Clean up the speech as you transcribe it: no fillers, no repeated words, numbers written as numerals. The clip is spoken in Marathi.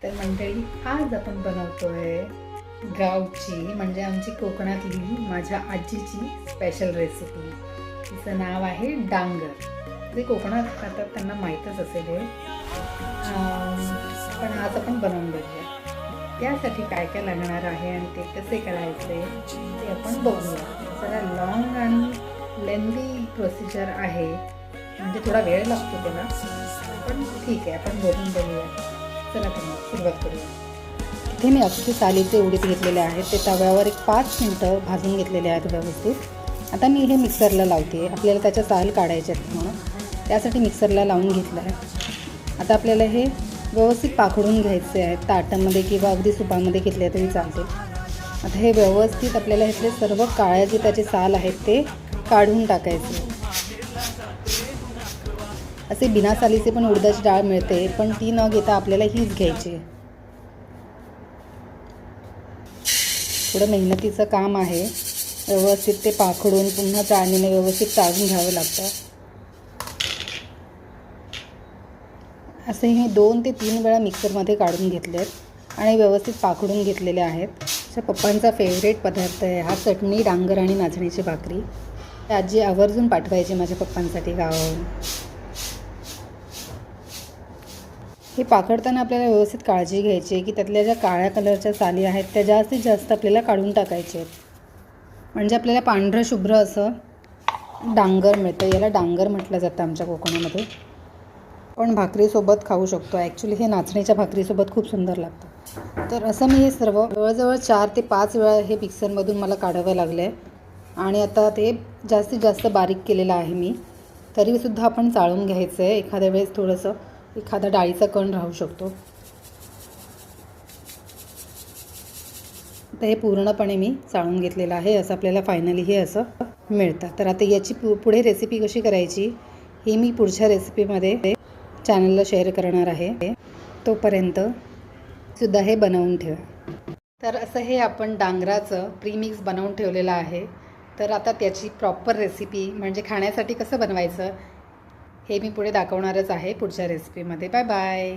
तर मंडळी आज आपण बनवतोय गावची म्हणजे आमची कोकणातली माझ्या आजीची स्पेशल रेसिपी. तिचं नाव आहे डांगर. जे कोकणात खातात त्यांना माहीतच असेल हे, पण आज आपण बनवून बघूया. त्यासाठी काय काय लागणार आहे आणि ते कसे करायचे ते आपण बघूया. जरा लॉंग आणि लेंदी प्रोसिजर आहे, म्हणजे थोडा वेळ लागतो त्याला, पण ठीक आहे, आपण बघून बघूया. चला तर मग सुरुवात करूया. इथे मी अख्खे सालीचे उडीद घेतलेले आहेत, ते तव्यावर एक 5 मिनटं भाजून घेतलेले आहेत व्यवस्थित. आता मी हे मिक्सरला लावते. आपल्याला त्याच्या साल काढायचे आहेत म्हणून त्यासाठी मिक्सरला लावून घेतलं आहे. आता आपल्याला हे व्यवस्थित पाखडून घ्यायचे आहेत. ताटामध्ये किंवा अगदी सुपामध्ये घेतले तरी चालते. आता हे व्यवस्थित आपल्याला ह्यातले सर्व काळ्या जे त्याचे साल आहेत ते काढून टाकायचे. असे बिना सालीचे पण उडदाची डाळ मिळते, पण ती न घेता आपल्याला हीच घ्यायची. थोडं मेहनतीचं काम आहे. व्यवस्थित ते पाखडून पुन्हा चाळणीने व्यवस्थित चाळून घ्यावं लागतं. असे हे 2 ते 3 वेळा मिक्सरमध्ये काढून घेतलेत आणि व्यवस्थित पाखडून घेतलेले आहेत. अशा पप्पांचा फेवरेट पदार्थ आहे हा, चटणी, डांगर आणि नाचणीची भाकरी. आजी आवर्जून पाठवायची माझ्या पप्पांसाठी गावावरून. हे पाखडताना आपल्याला व्यवस्थित काळजी घ्यायची आहे की त्यातल्या ज्या काळ्या कलरच्या साली आहेत त्या जास्तीत जास्त आपल्याला काढून टाकायचे आहेत, म्हणजे आपल्याला पांढरं शुभ्र असं डांगर मिळतं. याला डांगर म्हटलं जातं आमच्या कोकणामध्ये. पण भाकरीसोबत खाऊ शकतो. ॲक्च्युली हे नाचणीच्या भाकरीसोबत खूप सुंदर लागतं. तर असं मी हे सर्व जवळजवळ 4 ते 5 वेळा हे मिक्सरमधून मला काढावं लागलं आहे. आणि आता ते जास्तीत जास्त बारीक केलेलं आहे मी. तरीसुद्धा आपण चाळून घ्यायचं आहे. एखाद्या वेळेस थोडंसं एखादा डाळीचा कण राहू शकतो. तर हे पूर्णपणे मी चाळून घेतलेलं आहे. असं आपल्याला फायनली हे असं मिळतं. तर आता याची पुढे रेसिपी कशी करायची ही मी पुढच्या रेसिपीमध्ये चॅनलला शेअर करणार आहे. तोपर्यंत सुद्धा हे बनवून ठेवा. तर असं हे आपण डांगराचं प्रीमिक्स बनवून ठेवलेलं आहे. तर आता त्याची प्रॉपर रेसिपी म्हणजे खाण्यासाठी कसं बनवायचं हे मी पुढे दाखवणारच आहे पुढच्या रेसिपीमध्ये. Bye bye.